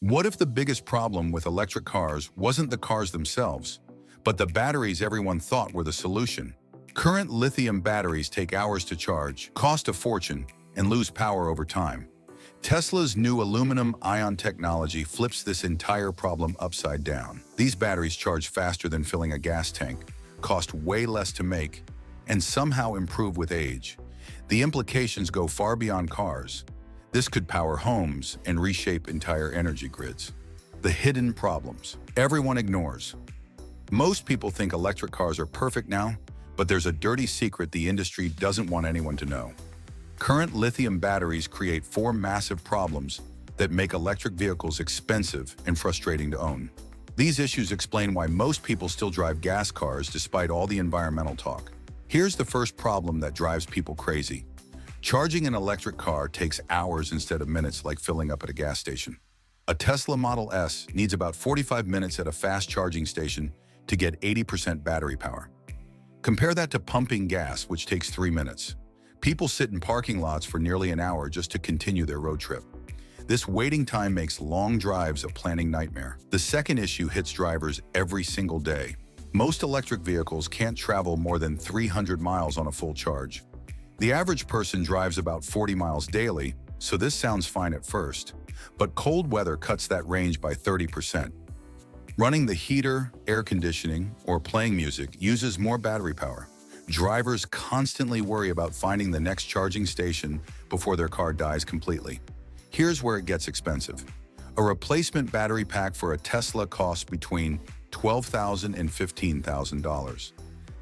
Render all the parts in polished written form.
What if the biggest problem with electric cars wasn't the cars themselves, but the batteries everyone thought were the solution? Current lithium batteries take hours to charge, cost a fortune, and lose power over time. Tesla's new aluminum-ion technology flips this entire problem upside down. These batteries charge faster than filling a gas tank, cost way less to make, and somehow improve with age. The implications go far beyond cars. This could power homes and reshape entire energy grids. The hidden problems everyone ignores. Most people think electric cars are perfect now, but there's a dirty secret the industry doesn't want anyone to know. Current lithium batteries create four massive problems that make electric vehicles expensive and frustrating to own. These issues explain why most people still drive gas cars despite all the environmental talk. Here's the first problem that drives people crazy. Charging an electric car takes hours instead of minutes, like filling up at a gas station. A Tesla Model S needs about 45 minutes at a fast charging station to get 80% battery power. Compare that to pumping gas, which takes 3 minutes. People sit in parking lots for nearly an hour just to continue their road trip. This waiting time makes long drives a planning nightmare. The second issue hits drivers every single day. Most electric vehicles can't travel more than 300 miles on a full charge. The average person drives about 40 miles daily, so this sounds fine at first. But cold weather cuts that range by 30%. Running the heater, air conditioning, or playing music uses more battery power. Drivers constantly worry about finding the next charging station before their car dies completely. Here's where it gets expensive. A replacement battery pack for a Tesla costs between $12,000 and $15,000.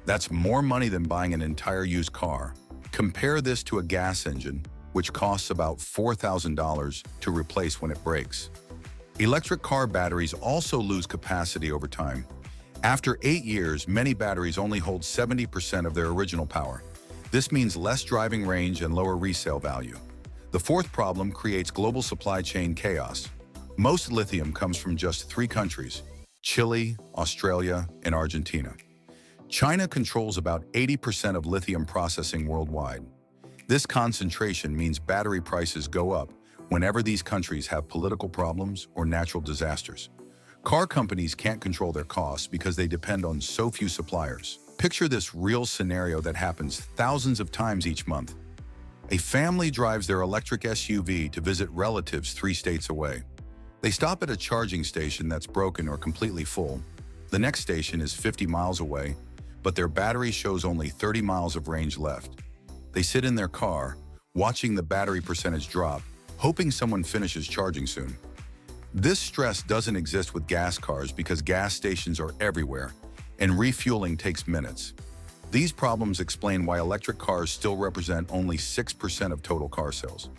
That's more money than buying an entire used car. Compare this to a gas engine, which costs about $4,000 to replace when it breaks. Electric car batteries also lose capacity over time. After 8 years, many batteries only hold 70% of their original power. This means less driving range and lower resale value. The fourth problem creates global supply chain chaos. Most lithium comes from just 3 countries: Chile, Australia, and Argentina. China controls about 80% of lithium processing worldwide. This concentration means battery prices go up whenever these countries have political problems or natural disasters. Car companies can't control their costs because they depend on so few suppliers. Picture this real scenario that happens thousands of times each month. A family drives their electric SUV to visit relatives 3 states away. They stop at a charging station that's broken or completely full. The next station is 50 miles away, but their battery shows only 30 miles of range left. They sit in their car, watching the battery percentage drop, hoping someone finishes charging soon. This stress doesn't exist with gas cars because gas stations are everywhere, and refueling takes minutes. These problems explain why electric cars still represent only 6% of total car sales.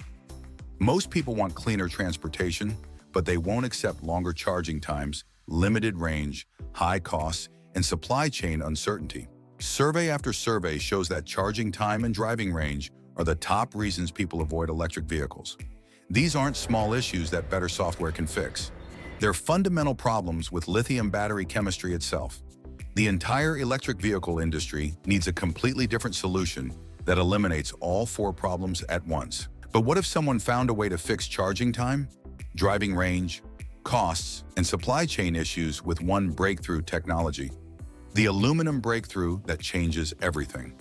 Most people want cleaner transportation, but they won't accept longer charging times, limited range, high costs, and supply chain uncertainty. Survey after survey shows that charging time and driving range are the top reasons people avoid electric vehicles. These aren't small issues that better software can fix. They're fundamental problems with lithium battery chemistry itself. The entire electric vehicle industry needs a completely different solution that eliminates all 4 problems at once. But what if someone found a way to fix charging time, driving range, costs, and supply chain issues with one breakthrough technology? The aluminum breakthrough that changes everything.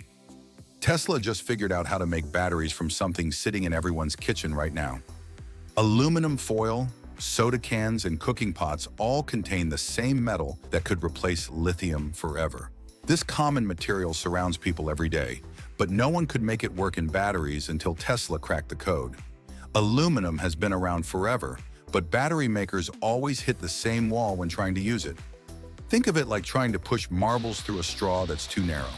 Tesla just figured out how to make batteries from something sitting in everyone's kitchen right now. Aluminum foil, soda cans, and cooking pots all contain the same metal that could replace lithium forever. This common material surrounds people every day, but no one could make it work in batteries until Tesla cracked the code. Aluminum has been around forever, but battery makers always hit the same wall when trying to use it. Think of it like trying to push marbles through a straw that's too narrow.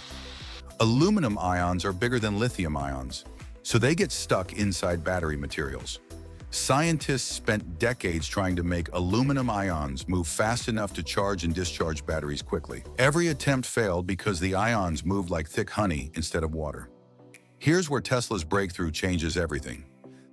Aluminum ions are bigger than lithium ions, so they get stuck inside battery materials. Scientists spent decades trying to make aluminum ions move fast enough to charge and discharge batteries quickly. Every attempt failed because the ions moved like thick honey instead of water. Here's where Tesla's breakthrough changes everything.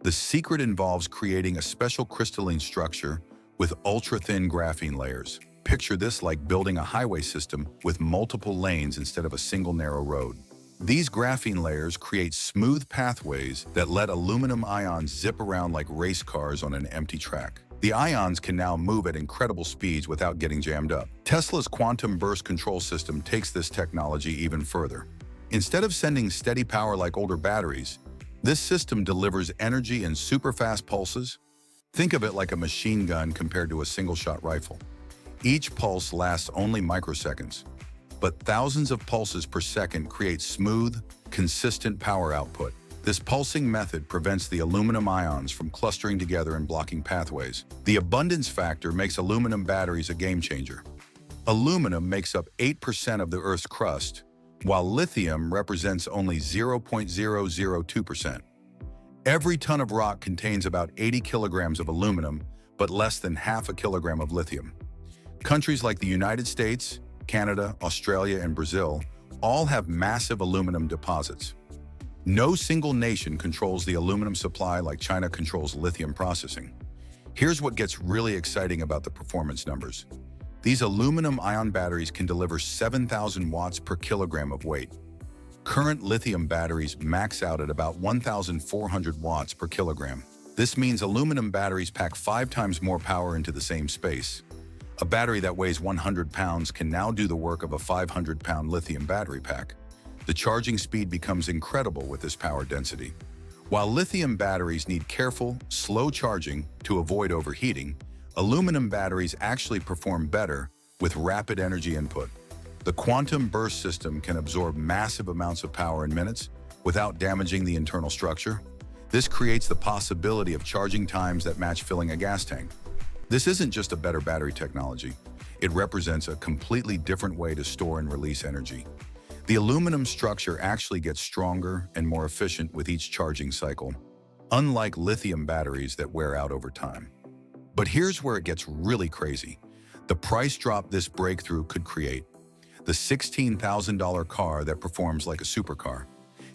The secret involves creating a special crystalline structure with ultra-thin graphene layers. Picture this like building a highway system with multiple lanes instead of a single narrow road. These graphene layers create smooth pathways that let aluminum ions zip around like race cars on an empty track. The ions can now move at incredible speeds without getting jammed up. Tesla's quantum burst control system takes this technology even further. Instead of sending steady power like older batteries, this system delivers energy in super-fast pulses. Think of it like a machine gun compared to a single-shot rifle. Each pulse lasts only microseconds, but thousands of pulses per second create smooth, consistent power output. This pulsing method prevents the aluminum ions from clustering together and blocking pathways. The abundance factor makes aluminum batteries a game changer. Aluminum makes up 8% of the Earth's crust, while lithium represents only 0.002%. Every ton of rock contains about 80 kilograms of aluminum, but less than half a kilogram of lithium. Countries like the United States, Canada, Australia, and Brazil all have massive aluminum deposits. No single nation controls the aluminum supply like China controls lithium processing. Here's what gets really exciting about the performance numbers. These aluminum-ion batteries can deliver 7,000 watts per kilogram of weight. Current lithium batteries max out at about 1,400 watts per kilogram. This means aluminum batteries pack 5 times more power into the same space. A battery that weighs 100 pounds can now do the work of a 500-pound lithium battery pack. The charging speed becomes incredible with this power density. While lithium batteries need careful, slow charging to avoid overheating, aluminum batteries actually perform better with rapid energy input. The quantum burst system can absorb massive amounts of power in minutes without damaging the internal structure. This creates the possibility of charging times that match filling a gas tank. This isn't just a better battery technology. It represents a completely different way to store and release energy. The aluminum structure actually gets stronger and more efficient with each charging cycle, unlike lithium batteries that wear out over time. But here's where it gets really crazy. The price drop this breakthrough could create: the $16,000 car that performs like a supercar.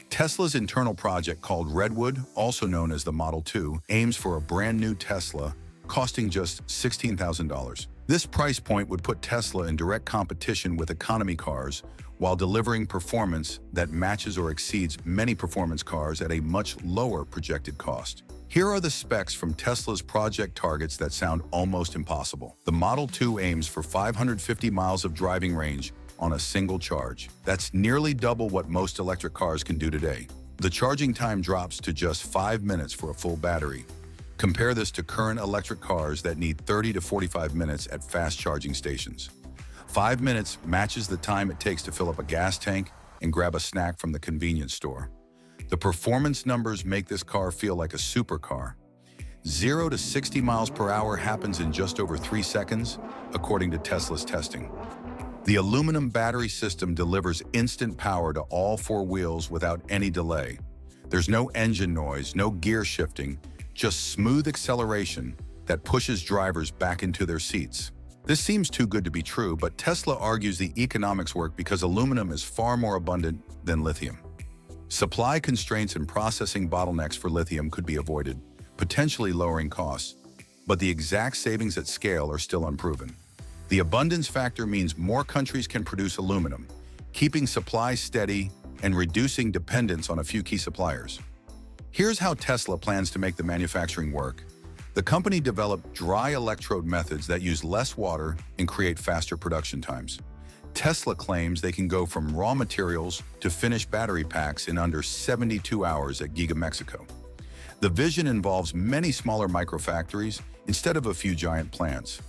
Tesla's internal project called Redwood, also known as the Model 2, aims for a brand new Tesla costing just $16,000. This price point would put Tesla in direct competition with economy cars while delivering performance that matches or exceeds many performance cars at a much lower projected cost. Here are the specs from Tesla's project targets that sound almost impossible. The Model 2 aims for 550 miles of driving range on a single charge. That's nearly double what most electric cars can do today. The charging time drops to just 5 minutes for a full battery. Compare this to current electric cars that need 30 to 45 minutes at fast charging stations. 5 minutes matches the time it takes to fill up a gas tank and grab a snack from the convenience store. The performance numbers make this car feel like a supercar. 0 to 60 miles per hour happens in just over 3 seconds, according to Tesla's testing. The aluminum battery system delivers instant power to all 4 wheels without any delay. There's no engine noise, no gear shifting, just smooth acceleration that pushes drivers back into their seats. This seems too good to be true, but Tesla argues the economics work because aluminum is far more abundant than lithium. Supply constraints and processing bottlenecks for lithium could be avoided, potentially lowering costs, but the exact savings at scale are still unproven. The abundance factor means more countries can produce aluminum, keeping supply steady and reducing dependence on a few key suppliers. Here's how Tesla plans to make the manufacturing work. The company developed dry electrode methods that use less water and create faster production times. Tesla claims they can go from raw materials to finished battery packs in under 72 hours at Giga Mexico. The vision involves many smaller microfactories instead of a few giant plants.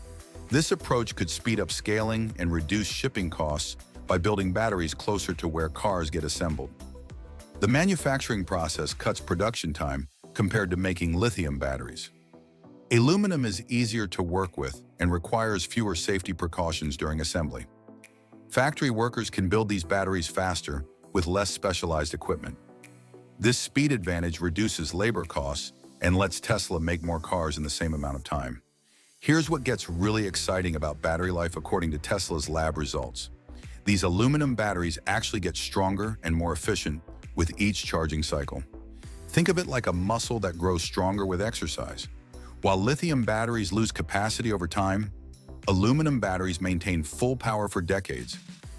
This approach could speed up scaling and reduce shipping costs by building batteries closer to where cars get assembled. The manufacturing process cuts production time compared to making lithium batteries. Aluminum is easier to work with and requires fewer safety precautions during assembly. Factory workers can build these batteries faster with less specialized equipment. This speed advantage reduces labor costs and lets Tesla make more cars in the same amount of time. Here's what gets really exciting about battery life according to Tesla's lab results. These aluminum batteries actually get stronger and more efficient with each charging cycle. Think of it like a muscle that grows stronger with exercise. While lithium batteries lose capacity over time, aluminum batteries maintain full power for decades.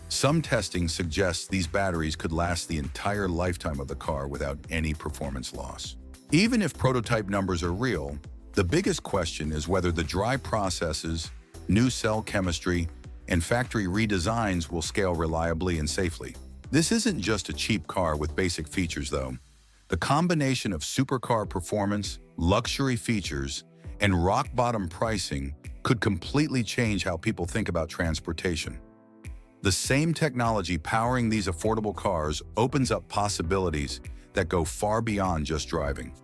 Some testing suggests these batteries could last the entire lifetime of the car without any performance loss. Even if prototype numbers are real, The biggest question is whether the dry processes, new cell chemistry, and factory redesigns will scale reliably and safely. This isn't just a cheap car with basic features, though. The combination of supercar performance, luxury features, and rock-bottom pricing could completely change how people think about transportation. The same technology powering these affordable cars opens up possibilities that go far beyond just driving.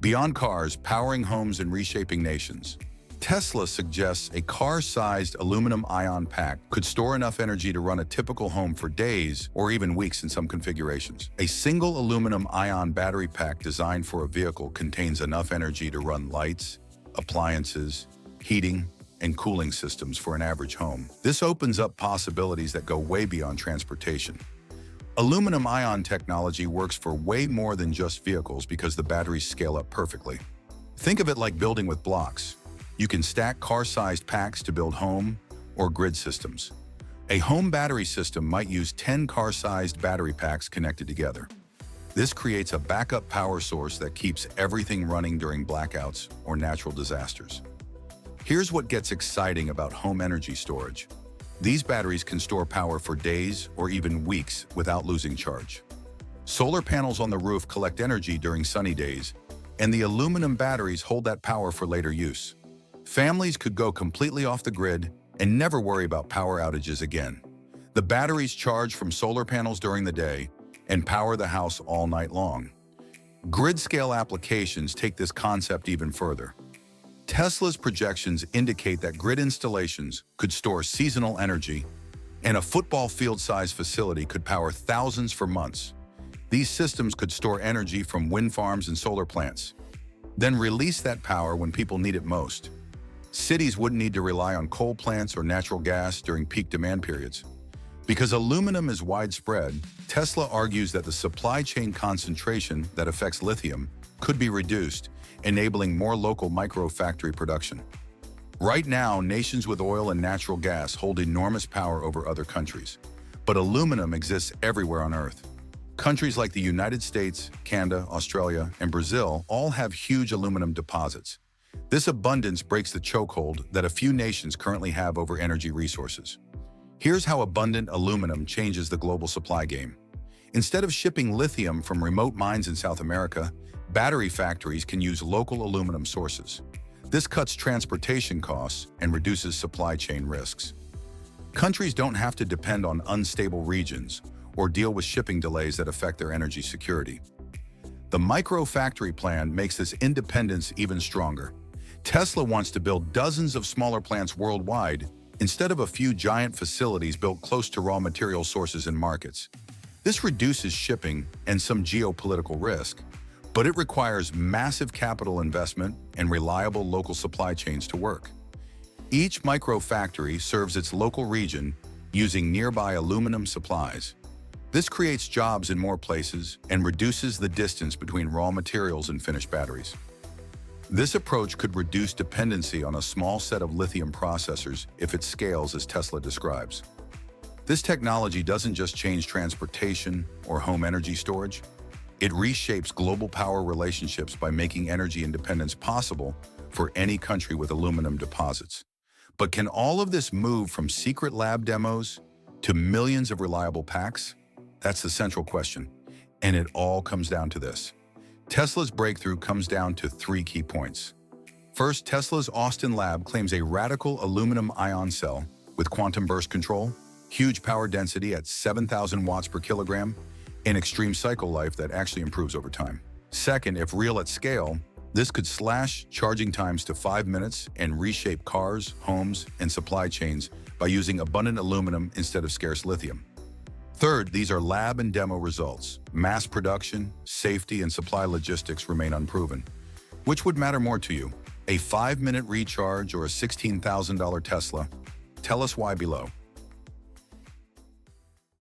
Beyond cars, powering homes and reshaping nations. Tesla suggests a car-sized aluminum-ion pack could store enough energy to run a typical home for days or even weeks in some configurations. A single aluminum-ion battery pack designed for a vehicle contains enough energy to run lights, appliances, heating, and cooling systems for an average home. This opens up possibilities that go way beyond transportation. Aluminum-ion technology works for way more than just vehicles because the batteries scale up perfectly. Think of it like building with blocks. You can stack car-sized packs to build home or grid systems. A home battery system might use 10 car-sized battery packs connected together. This creates a backup power source that keeps everything running during blackouts or natural disasters. Here's what gets exciting about home energy storage. These batteries can store power for days or even weeks without losing charge. Solar panels on the roof collect energy during sunny days, and the aluminum batteries hold that power for later use. Families could go completely off the grid and never worry about power outages again. The batteries charge from solar panels during the day and power the house all night long. Grid-scale applications take this concept even further. Tesla's projections indicate that grid installations could store seasonal energy, and a football field-sized facility could power thousands for months. These systems could store energy from wind farms and solar plants, then release that power when people need it most. Cities wouldn't need to rely on coal plants or natural gas during peak demand periods. Because aluminum is widespread, Tesla argues that the supply chain concentration that affects lithium could be reduced, enabling more local microfactory production. Right now, nations with oil and natural gas hold enormous power over other countries, but aluminum exists everywhere on Earth. Countries like the United States, Canada, Australia, and Brazil all have huge aluminum deposits. This abundance breaks the chokehold that a few nations currently have over energy resources. Here's how abundant aluminum changes the global supply game. Instead of shipping lithium from remote mines in South America, battery factories can use local aluminum sources. This cuts transportation costs and reduces supply chain risks. Countries don't have to depend on unstable regions or deal with shipping delays that affect their energy security. The Microfactory plan makes this independence even stronger. Tesla wants to build dozens of smaller plants worldwide instead of a few giant facilities built close to raw material sources and markets. This reduces shipping and some geopolitical risk, but it requires massive capital investment and reliable local supply chains to work. Each microfactory serves its local region using nearby aluminum supplies. This creates jobs in more places and reduces the distance between raw materials and finished batteries. This approach could reduce dependency on a small set of lithium processors if it scales as Tesla describes. This technology doesn't just change transportation or home energy storage. It reshapes global power relationships by making energy independence possible for any country with aluminum deposits. But can all of this move from secret lab demos to millions of reliable packs? That's the central question, and it all comes down to this. Tesla's breakthrough comes down to 3 key points. First, Tesla's Austin lab claims a radical aluminum ion cell with quantum burst control, huge power density at 7,000 watts per kilogram, and extreme cycle life that actually improves over time. Second, if real at scale, this could slash charging times to 5 minutes and reshape cars, homes, and supply chains by using abundant aluminum instead of scarce lithium. Third, these are lab and demo results. Mass production, safety, and supply logistics remain unproven. Which would matter more to you? A 5-minute recharge or a $16,000 Tesla? Tell us why below.